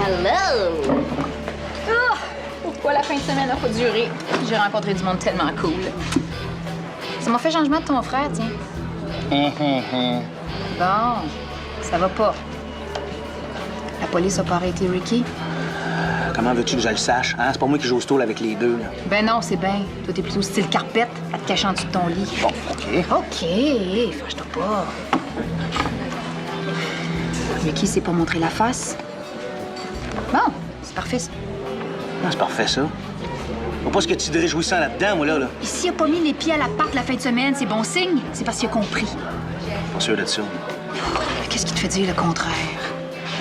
Hello! Oh, pourquoi la fin de semaine n'a pas duré? J'ai rencontré du monde tellement cool. Ça m'a fait changement de ton frère, tiens. Bon, ça va pas. La police a pas arrêté Ricky? Comment veux-tu que je le sache? Hein? C'est pas moi qui joue au stôle avec les deux, là. Ben non, c'est bien. Toi, t'es plutôt style carpette, à te cacher en dessous de ton lit. Bon, OK. OK, fâche-toi pas. Ricky s'est pas montré la face. Bon, c'est parfait, ça. Ah, c'est parfait, ça. Faut pas ce que tu te réjouissant là-dedans, moi, là. Et s'il a pas mis les pieds à la porte la fin de semaine, c'est bon signe? C'est parce qu'il a compris. Pas sûr de ça. Qu'est-ce qui te fait dire le contraire?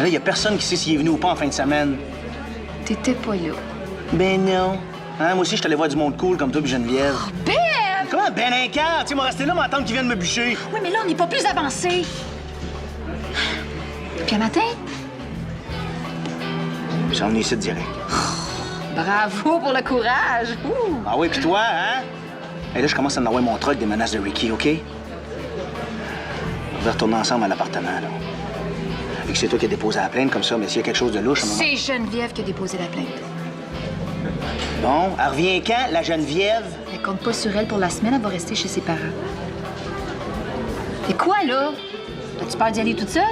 Là, y a personne qui sait s'il est venu ou pas en fin de semaine. T'étais pas là. Ben non. Hein, moi aussi, je suis allé voir du monde cool comme toi puis Geneviève. Oh, Ben! Comment Ben un quart? Tu sais, moi, rester là, m'attendre qu'il vienne me bûcher. Oui, mais là, on n'est pas plus avancé. Puis un matin? J'en ai ici direct. Bravo pour le courage! Ouh. Ah oui, puis toi, hein? Et là, je commence à en avoir mon truc des menaces de Ricky, OK? On va retourner ensemble à l'appartement, là. Et que c'est toi qui as déposé la plainte comme ça, mais s'il y a quelque chose de louche, à un moment... C'est Geneviève qui a déposé la plainte. Bon, elle revient quand, la Geneviève? Elle compte pas sur elle pour la semaine, elle va rester chez ses parents. Et quoi, là? As-tu peur d'y aller toute seule?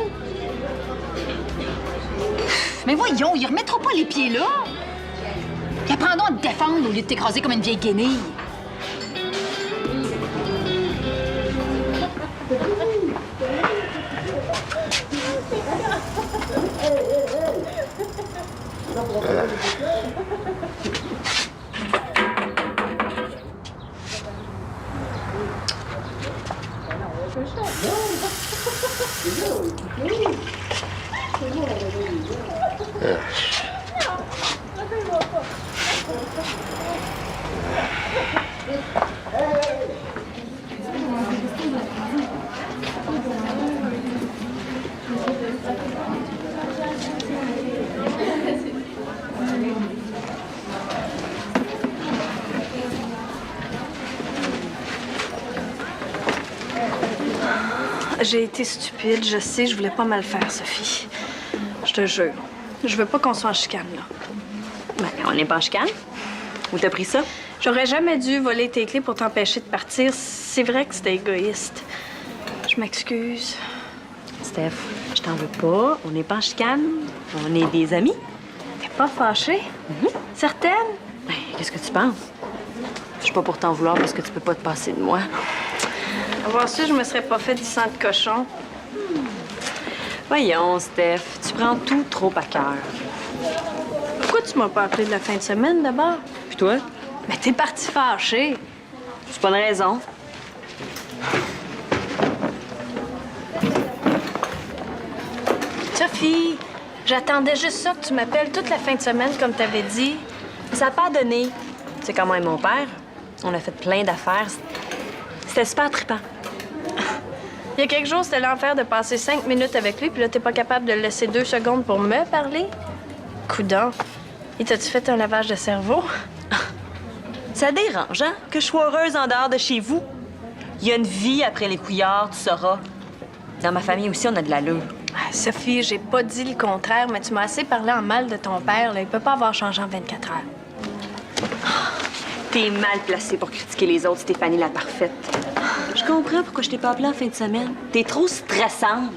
Mais voyons, ils remettront pas les pieds là. Ils apprendront à te défendre au lieu de t'écraser comme une vieille guenille. J'ai été stupide, je sais, je voulais pas mal faire, Sophie. Je te jure. Je veux pas qu'on soit en chicane, là. Ben, on n'est pas en chicane. Où t'as pris ça? J'aurais jamais dû voler tes clés pour t'empêcher de partir. C'est vrai que c'était égoïste. Je m'excuse. Steph, je t'en veux pas. On n'est pas en chicane. On est des amis. T'es pas fâchée? Certaine? Ben, qu'est-ce que tu penses? Je suis pas pour t'en vouloir parce que tu peux pas te passer de moi. Avoir su, je me serais pas fait du sang de cochon. Voyons, Steph, tu prends tout trop à cœur. Pourquoi tu m'as pas appelé de la fin de semaine, d'abord? Puis toi? Mais t'es partie fâchée. C'est pas une raison. Sophie, j'attendais juste ça que tu m'appelles toute la fin de semaine, comme t'avais dit. Ça n'a pas donné. C'est quand même mon père. On a fait plein d'affaires. C'était super trippant. Il y a quelques jours, c'était l'enfer de passer 5 minutes avec lui, puis là, t'es pas capable de le laisser 2 secondes pour me parler? Coudon. Et t'as-tu fait un lavage de cerveau? Ça dérange, hein? Que je sois heureuse en dehors de chez vous. Il y a une vie après les couillards, tu sauras. Dans ma famille aussi, on a de l'allure. Ah, Sophie, j'ai pas dit le contraire, mais tu m'as assez parlé en mal de ton père, là. Il peut pas avoir changé en 24 heures. T'es mal placée pour critiquer les autres, Stéphanie la parfaite. Je comprends pourquoi je t'ai pas appelée en fin de semaine. T'es trop stressante.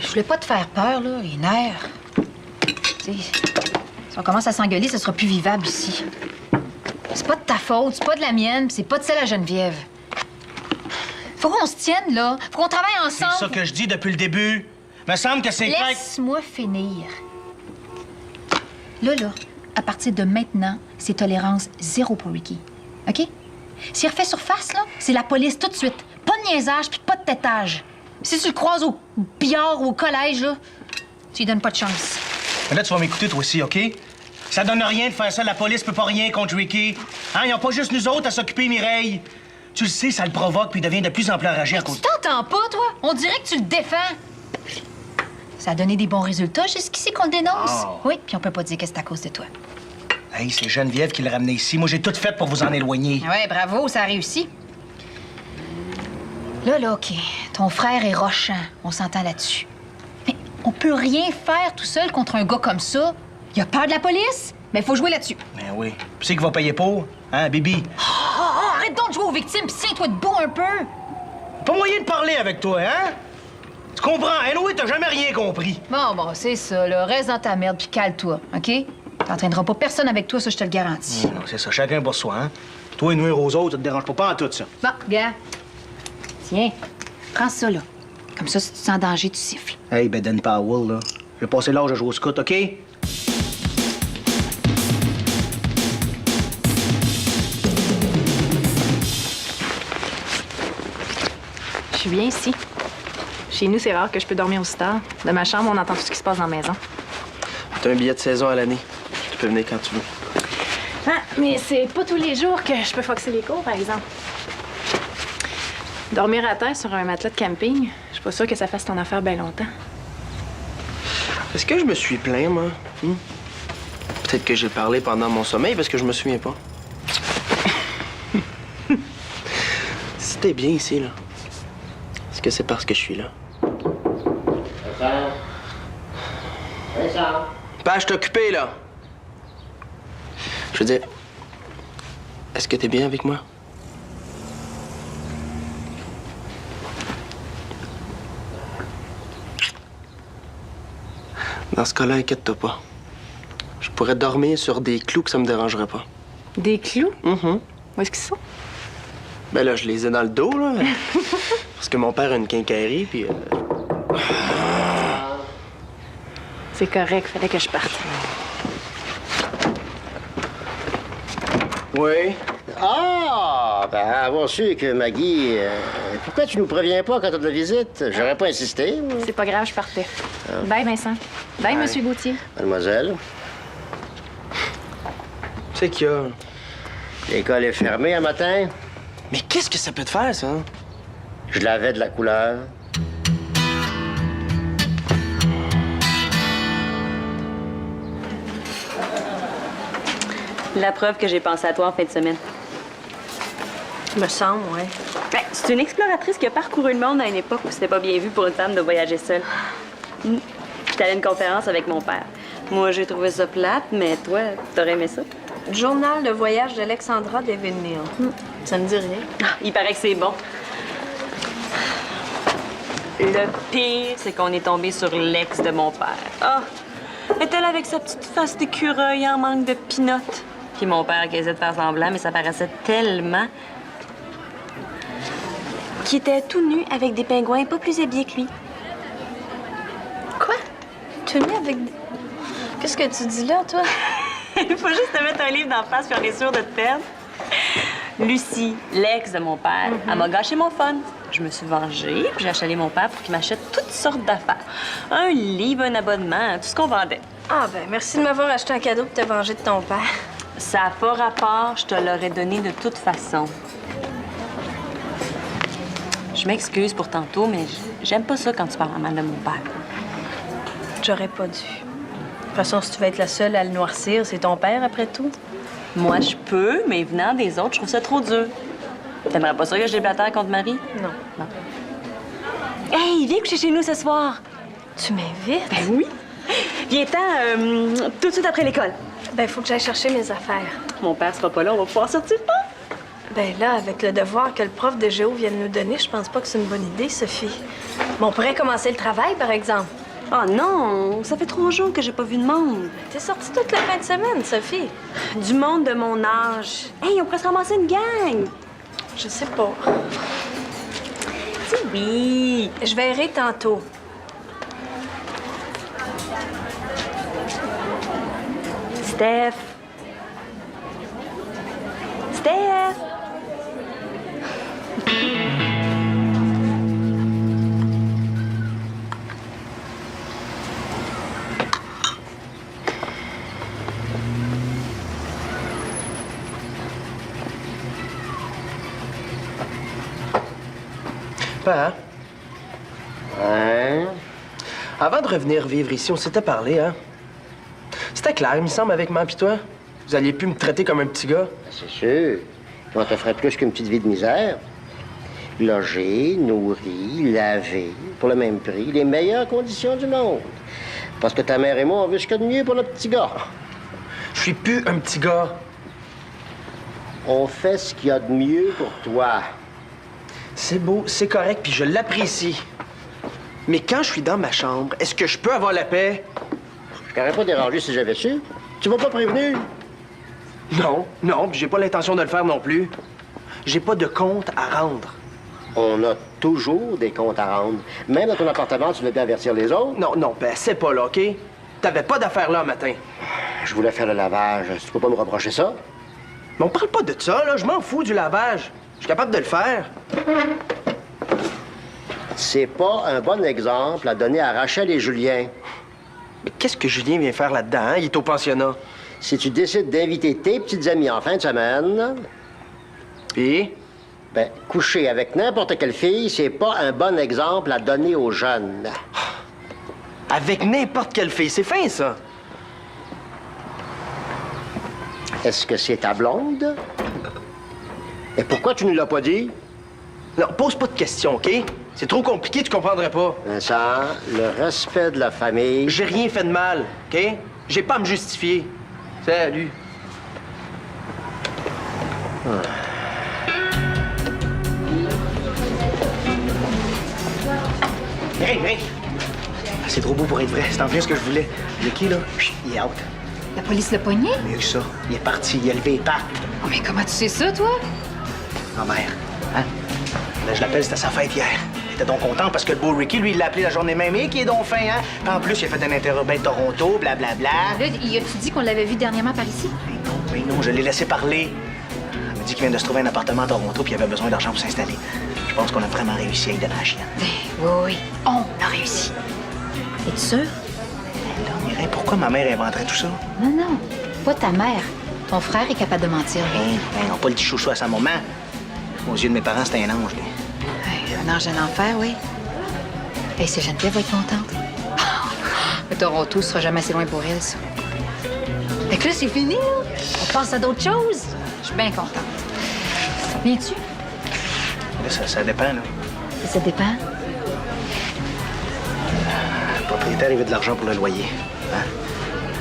je voulais pas te faire peur, là, les nerfs. Tu sais, si on commence à s'engueuler, ça sera plus vivable ici. C'est pas de ta faute, c'est pas de la mienne, puis c'est pas de celle à Geneviève. Faut qu'on se tienne, là. Faut qu'on travaille ensemble. C'est ça que je dis depuis le début. Me semble que c'est clair. Laisse-moi finir. Là, à partir de maintenant, c'est tolérance zéro pour Ricky. OK? S'il refait surface, là, c'est la police tout de suite. Pas de niaisage puis pas de tétage. Si tu le croises au billard ou au collège, là, tu lui donnes pas de chance. Mais là, tu vas m'écouter, toi aussi, OK? Ça donne rien de faire ça. La police peut pas rien contre Ricky. Hein? Ils ont pas juste nous autres à s'occuper, Mireille. Tu le sais, ça le provoque puis il devient de plus en plus enragé à cause... Tu t'entends pas, toi? On dirait que tu le défends. Ça a donné des bons résultats jusqu'ici qu'on le dénonce. Oh. Oui, puis on peut pas dire que c'est à cause de toi. Hey, c'est Geneviève qui l'a ramené ici. Moi, j'ai tout fait pour vous en éloigner. Ouais, bravo, ça a réussi. Là, OK. Ton frère est rochant. On s'entend là-dessus. Mais on peut rien faire tout seul contre un gars comme ça. Il a peur de la police, mais il faut jouer là-dessus. Ben oui. Puis c'est qui va payer pour? Hein, Bibi? Arrête donc de jouer aux victimes, puis tiens-toi debout un peu. Pas moyen de parler avec toi, hein? Tu comprends? Anyway, t'as jamais rien compris. Bon, c'est ça, là. Reste dans ta merde, puis cale-toi, OK? T'entraîneras pas personne avec toi, ça, je te le garantis. Non, c'est ça. Chacun pour soi, hein? Toi et nuire aux autres, ça te dérange pas en tout, ça. Bon, gars. Tiens, prends ça, là. Comme ça, si tu te sens en danger, tu siffles. Hey, Baden Powell, là. J'ai passé l'âge de jouer au scout, OK? Je suis bien ici. Chez nous, c'est rare que je peux dormir aussi tard. De ma chambre, on entend tout ce qui se passe dans la maison. T'as un billet de saison à l'année. Tu peux venir quand tu veux. Ah, mais c'est pas tous les jours que je peux foxer les cours, par exemple. Dormir à terre sur un matelas de camping, je suis pas sûre que ça fasse ton affaire bien longtemps. Est-ce que je me suis plaint, moi? Peut-être que j'ai parlé pendant mon sommeil parce que je me souviens pas. C'était bien ici, là. Est-ce que c'est parce que je suis là? Pas, je t'ai occupé, là. Je veux dire, est-ce que t'es bien avec moi? Dans ce cas-là, inquiète-toi pas. Je pourrais dormir sur des clous que ça me dérangerait pas. Des clous? Mm-hmm. Où est-ce qu'ils sont? Ben là, je les ai dans le dos, là. Parce que mon père a une quincaillerie, puis... C'est correct, fallait que je parte. Oui. Ah, ben avoir su que Maggie... pourquoi tu nous préviens pas quand t'as de la visite? J'aurais pas insisté, moi. C'est pas grave, je partais. Bye, Vincent. Bye, Monsieur Gauthier. Mademoiselle, C'est qu'il y a... l'école est fermée un matin. Mais qu'est-ce que ça peut te faire, ça? Je l'avais de la couleur. La preuve que j'ai pensé à toi en fin de semaine. Me semble, ouais. Ben, c'est une exploratrice qui a parcouru le monde à une époque où c'était pas bien vu pour une femme de voyager seule. J'étais allée à une conférence avec mon père. Moi, j'ai trouvé ça plate, mais toi, t'aurais aimé ça? Journal de voyage d'Alexandra David-Neal. Ça me dit rien. Ah, il paraît que c'est bon. Le pire, c'est qu'on est tombé sur l'ex de mon père. Ah! Est-elle avec sa petite face d'écureuil en manque de pinottes? Puis mon père qui essayait de faire semblant, mais ça paraissait tellement... Qui était tout nu avec des pingouins pas plus habillés que lui. Quoi? Tu es avec... Qu'est-ce que tu dis là, toi? Il faut juste te mettre un livre d'en face puis on est sûr de te perdre. Lucie, l'ex de mon père, elle m'a gâché mon fun. Je me suis vengée, puis j'ai achalé mon père pour qu'il m'achète toutes sortes d'affaires. Un livre, un abonnement, tout ce qu'on vendait. Ah, ben, merci de m'avoir acheté un cadeau pour te venger de ton père. Ça n'a pas rapport, je te l'aurais donné de toute façon. Je m'excuse pour tantôt, mais j'aime pas ça quand tu parles mal de mon père. J'aurais pas dû. De toute façon, si tu veux être la seule à le noircir, c'est ton père, après tout. Moi, je peux, mais venant des autres, je trouve ça trop dur. T'aimerais pas ça que je déblatère contre Marie? Non. Non. Hey, viens coucher chez nous ce soir. Tu m'invites? Ben oui. Viens-t'en tout de suite après l'école. Ben, faut que j'aille chercher mes affaires. Mon père sera pas là, on va pouvoir sortir pas. Ben là, avec le devoir que le prof de géo vient de nous donner, je pense pas que c'est une bonne idée, Sophie. Bon, on pourrait commencer le travail, par exemple. Oh non, ça fait 3 jours que j'ai pas vu de monde. T'es sortie toute la fin de semaine, Sophie. Du monde de mon âge. Hey, on pourrait se ramasser une gang. Je sais pas. Dis oui. Je verrai tantôt. Steph. Steph. Père, Hein? avant de revenir vivre ici, on s'était parlé, hein? C'était clair, il me semble, avec maman pis toi. Vous alliez plus me traiter comme un petit gars. C'est sûr. On te ferait plus qu'une petite vie de misère. Logé, nourri, lavé, pour le même prix, les meilleures conditions du monde. Parce que ta mère et moi, on veut ce qu'il y a de mieux pour notre petit gars. Je suis plus un petit gars. On fait ce qu'il y a de mieux pour toi. C'est beau, c'est correct, puis je l'apprécie. Mais quand je suis dans ma chambre, est-ce que je peux avoir la paix? Je t'aurais pas dérangé si j'avais su. Tu m'as pas prévenu. Non, puis j'ai pas l'intention de le faire non plus. J'ai pas de compte à rendre. On a toujours des comptes à rendre. Même dans ton appartement, tu veux bien avertir les autres. Non, ben c'est pas là, OK? T'avais pas d'affaires là un matin. Je voulais faire le lavage. Tu peux pas me reprocher ça? Mais on parle pas de ça, là. Je m'en fous du lavage. Je suis capable de le faire. C'est pas un bon exemple à donner à Rachel et Julien. Mais qu'est-ce que Julien vient faire là-dedans, hein? Il est au pensionnat. Si tu décides d'inviter tes petites amies en fin de semaine, Puis? ben, coucher avec n'importe quelle fille, c'est pas un bon exemple à donner aux jeunes. Avec n'importe quelle fille. C'est fin, ça. Est-ce que c'est ta blonde? Et pourquoi tu ne l'as pas dit? Non, pose pas de questions, OK? C'est trop compliqué, tu comprendrais pas. Vincent, le respect de la famille. J'ai rien fait de mal, OK? J'ai pas à me justifier. Salut. Hey! C'est trop beau pour être vrai. C'est en plein ce que je voulais. Ricky, là, il est out. La police l'a pogné? Mieux que ça. Il est parti. Il a levé les pattes. Oh, mais comment tu sais ça, toi? Ma mère. Hein? Là, je l'appelle, c'était sa fête hier. Il était donc content parce que le beau Ricky, lui, il l'a appelé la journée même et qui est donc fin, hein? Puis en plus, il a fait un interurbain de Toronto, blablabla. Là, y a-tu dit qu'on l'avait vu dernièrement par ici? Mais non, je l'ai laissé parler. Il m'a dit qu'il vient de se trouver un appartement à Toronto puis il avait besoin d'argent pour s'installer. Je pense qu'on a vraiment réussi à y donner la chienne. Oui, on a réussi. Es-tu sûr? Là, Mireille, pourquoi ma mère inventerait tout ça? Non, pas ta mère. Ton frère est capable de mentir, lui. Non, pas le petit chouchou à sa maman. Aux yeux de mes parents, c'était un ange, lui. Hey, un ange en enfer, oui. Hey, c'est Geneviève va être contente. Le Toronto sera jamais assez loin pour elle, ça. Fait que là, c'est fini, là. On passe à d'autres choses. Je suis bien contente. Viens-tu? Là, ça dépend, là. Ça dépend. Le propriétaire, il veut de l'argent pour le loyer. Hein?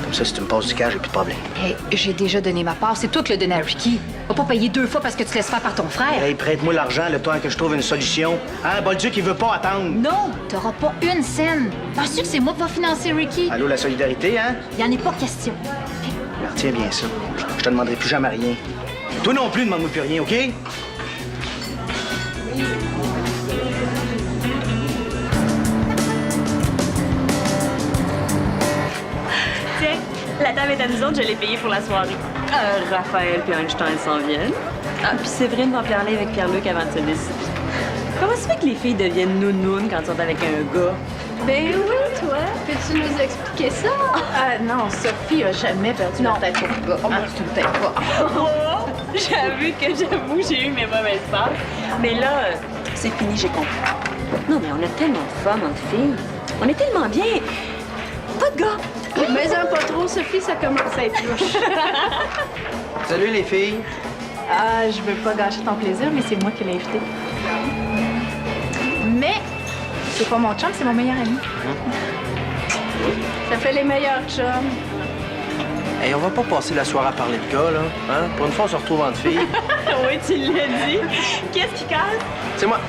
Comme ça, si tu me passes du cash, j'ai plus de problème. Hey, j'ai déjà donné ma part. C'est toi qui l'as donné à Ricky. On va pas payer 2 fois parce que tu te laisses faire par ton frère. Hey, prête-moi l'argent le temps que je trouve une solution. Hein, Bolduc, il veut pas attendre. Non, t'auras pas une scène. Penses-tu que c'est moi qui va financer Ricky? Allô, la solidarité, hein? Il en est pas question. Alors, retiens bien ça. Je te demanderai plus jamais rien. Toi non plus, demande-moi plus rien, OK? Tiens, la table est à nous autres, je l'ai payée pour la soirée. Raphaël puis Einstein s'en viennent. Ah, puis Séverine va en parler avec Pierre-Luc avant de se décider. Comment ça fait que les filles deviennent nounounes quand elles sont avec un gars? Ben oui, toi. Peux-tu nous expliquer ça? Non, Sophie a jamais perdu la tête au gars. Oh, peut-être pas. Oh, j'avoue, j'ai eu mes mauvaises passes. Mais là, c'est fini, j'ai compris. Non, mais on a tellement de fun entre filles. On est tellement bien. Pas de gars. Mais en pas trop, Sophie, ça commence à être louche. Salut, les filles. Ah, je veux pas gâcher ton plaisir, mais c'est moi qui l'ai invité. Mais c'est pas mon chum, c'est mon meilleur ami. Ça fait les meilleurs chums. Hey, on va pas passer la soirée à parler de gars, là. Hein? Pour une fois, on se retrouve entre filles. Oui, tu l'as dit. Qu'est-ce qui casse? C'est moi.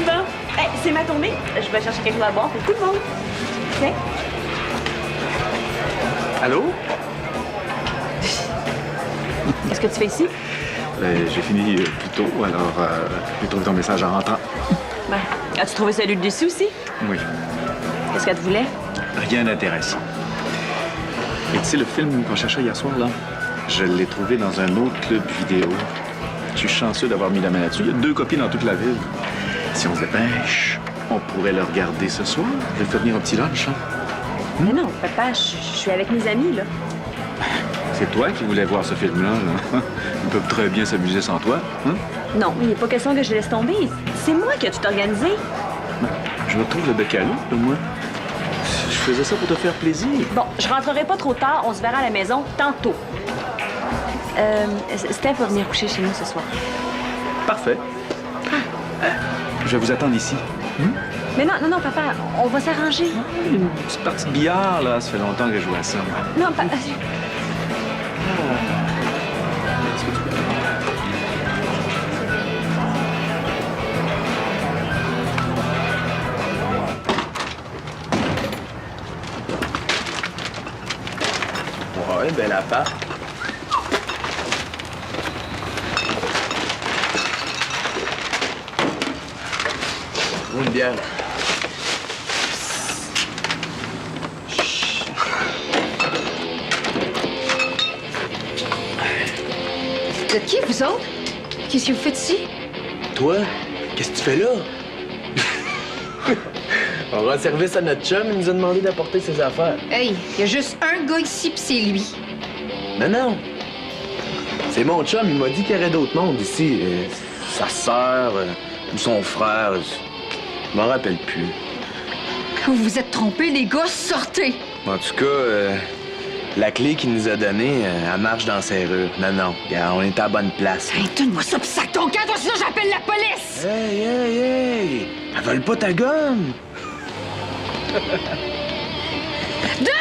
Bon, Hey, c'est ma tournée. Je vais chercher quelque chose à boire pour tout le monde. Tiens. Allô? Qu'est-ce que tu fais ici? J'ai fini plus tôt, alors j'ai trouvé ton message en rentrant. Ben, as-tu trouvé celui de Lucie aussi? Oui, Qu'est-ce qu'elle te voulait? rien d'intéressant. Et tu sais, le film qu'on cherchait hier soir, là, je l'ai trouvé dans un autre club vidéo. Je suis chanceux d'avoir mis la main là-dessus. Il y a 2 copies dans toute la ville. Si on se dépêche, on pourrait le regarder ce soir. Je vais te venir un petit lunch, hein? Mais non, papa, je suis avec mes amis, là. C'est toi qui voulais voir ce film-là, là. Ils peuvent très bien s'amuser sans toi, hein? Non, il n'est pas question que je laisse tomber. C'est moi qui ai tout organisé. Je retrouve le bec à l'eau, là, moi. Je faisais ça pour te faire plaisir. Bon, je rentrerai pas trop tard. On se verra à la maison tantôt. Steph va venir coucher chez nous ce soir. Parfait. Je vais vous attendre ici. Mais non, papa, on va s'arranger. Une petite partie de billard, là. Ça fait longtemps que je joue à ça, moi. Non, papa. Ouais, bel appart. Une bière. Vous êtes qui, vous autres? Qu'est-ce que vous faites ici? Toi, qu'est-ce que tu fais là? On rend service à notre chum, il nous a demandé d'apporter ses affaires. Hey, il y a juste un gars ici, puis c'est lui. Non. C'est mon chum, il m'a dit qu'il y aurait d'autres mondes ici. Sa sœur ou son frère. Je m'en rappelle plus. Vous vous êtes trompés, les gars, sortez! En tout cas, la clé qu'il nous a donnée, elle marche dans la serrure. Non, regarde, on est à la bonne place. Hey, donne-moi ça, puis sac ton camp, toi, sinon j'appelle la police! Hey! Elle vole pas ta gomme! Dehors!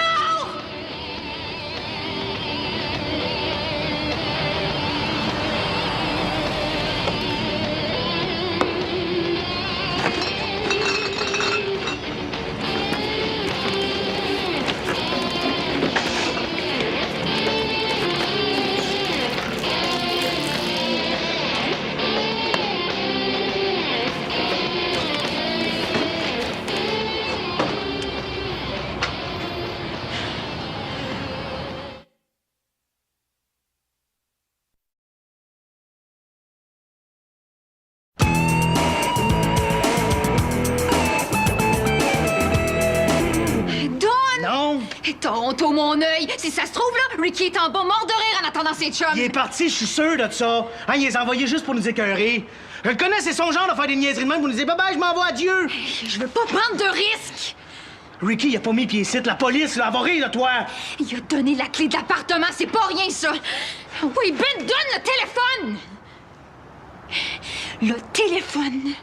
Toronto, mon œil! Si ça se trouve, là, Ricky est en bas, mort de rire en attendant ses chums! Il est parti, je suis sûr de ça. Hein, il les a envoyés juste pour nous écœurer. Je le connais, c'est son genre de faire des niaiseries de même pour nous dire bye-bye, je m'en vais, adieu. Je veux pas prendre de risques! Ricky, il a pas mis pied ici. La police, là, elle va rire de toi. Il a donné la clé de l'appartement, c'est pas rien, ça! Oui, Ben, donne le téléphone! Le téléphone!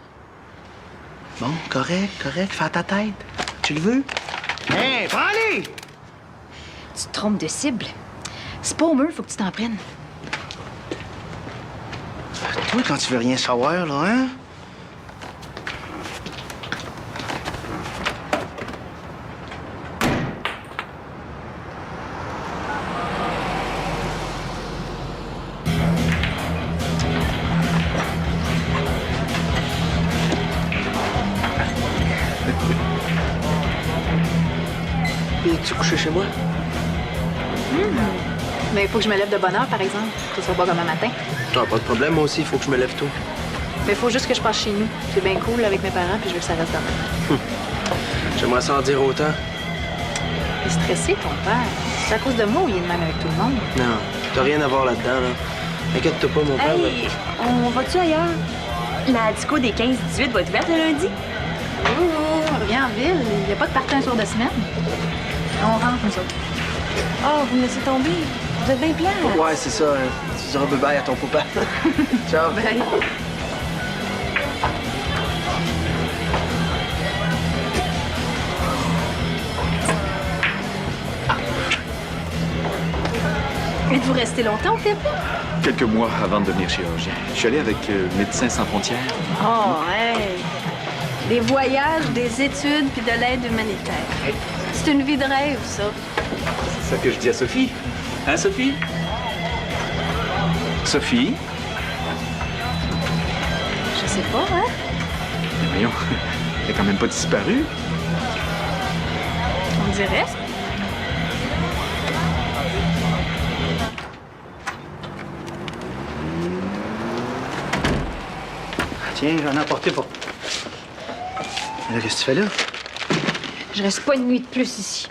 Bon, correct, fais à ta tête. Tu le veux? Hé, prends-les! Tu te trompes de cible. C'est pas au mur, faut que tu t'en prennes. Toi, quand tu veux rien savoir, là, hein? Es-tu couché chez moi? Mais il faut que je me lève de bonne heure, par exemple. Que ce soit pas comme un matin. Ah, pas de problème, moi aussi, il faut que je me lève tôt. Mais il faut juste que je passe chez nous. C'est bien cool avec mes parents, puis je veux que ça reste demain. J'aimerais s'en dire autant. Il est stressé, ton père. C'est à cause de moi ou il est de même avec tout le monde? Non, t'as rien à voir là-dedans, là. Inquiète-toi pas, mon père. Hey, on va-tu ailleurs? La disco des 15-18 va être ouverte le lundi? Oh, reviens en ville. Il n'y a pas de party un soir de semaine. On rentre, nous autres. Oh, vous me laissez tomber. Vous êtes bien plate. Ouais, c'est ça. Hein. Tu diras bye-bye à ton papa. Ciao. Bye. Êtes-vous resté longtemps au Québec? Quelques mois avant de devenir chirurgien. Je suis allé avec Médecins sans frontières. Oh, hey! Des voyages, des études, puis de l'aide humanitaire. C'est une vie de rêve, ça. C'est ça que je dis à Sophie. Hein, Sophie? Sophie? Je sais pas, hein? Mais voyons, elle est quand même pas disparue. On dirait. Tiens, j'en ai apporté pour... Là, qu'est-ce que tu fais là? Je reste pas une nuit de plus ici.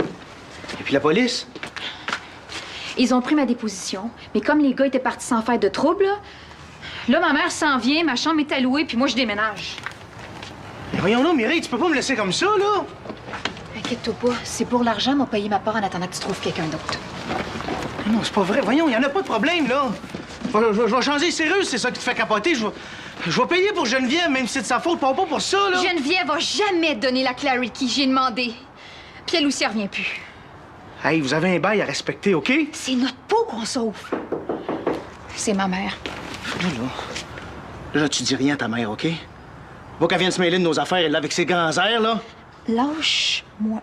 Et puis la police? Ils ont pris ma déposition, mais comme les gars étaient partis sans faire de trouble, là, ma mère s'en vient, ma chambre est allouée, puis moi, je déménage. Mais voyons là, Mireille, tu peux pas me laisser comme ça, là? Inquiète-toi pas, c'est pour l'argent, m'a payé ma part en attendant que tu trouves quelqu'un d'autre. Non, c'est pas vrai. Voyons, il y en a pas de problème, là. Je vais changer sérieux, c'est ça qui te fait capoter. Je vais payer pour Geneviève, même si c'est de sa faute, pas pour ça, là. Geneviève va jamais donner la clé à Ricky, j'ai demandé. Puis elle aussi, elle revient plus. Hey, vous avez un bail à respecter, OK? C'est notre peau qu'on sauve. C'est ma mère. Là, tu dis rien à ta mère, OK? Pas qu'elle vienne se mêler de nos affaires, elle, là, avec ses grands airs, là. Lâche-moi.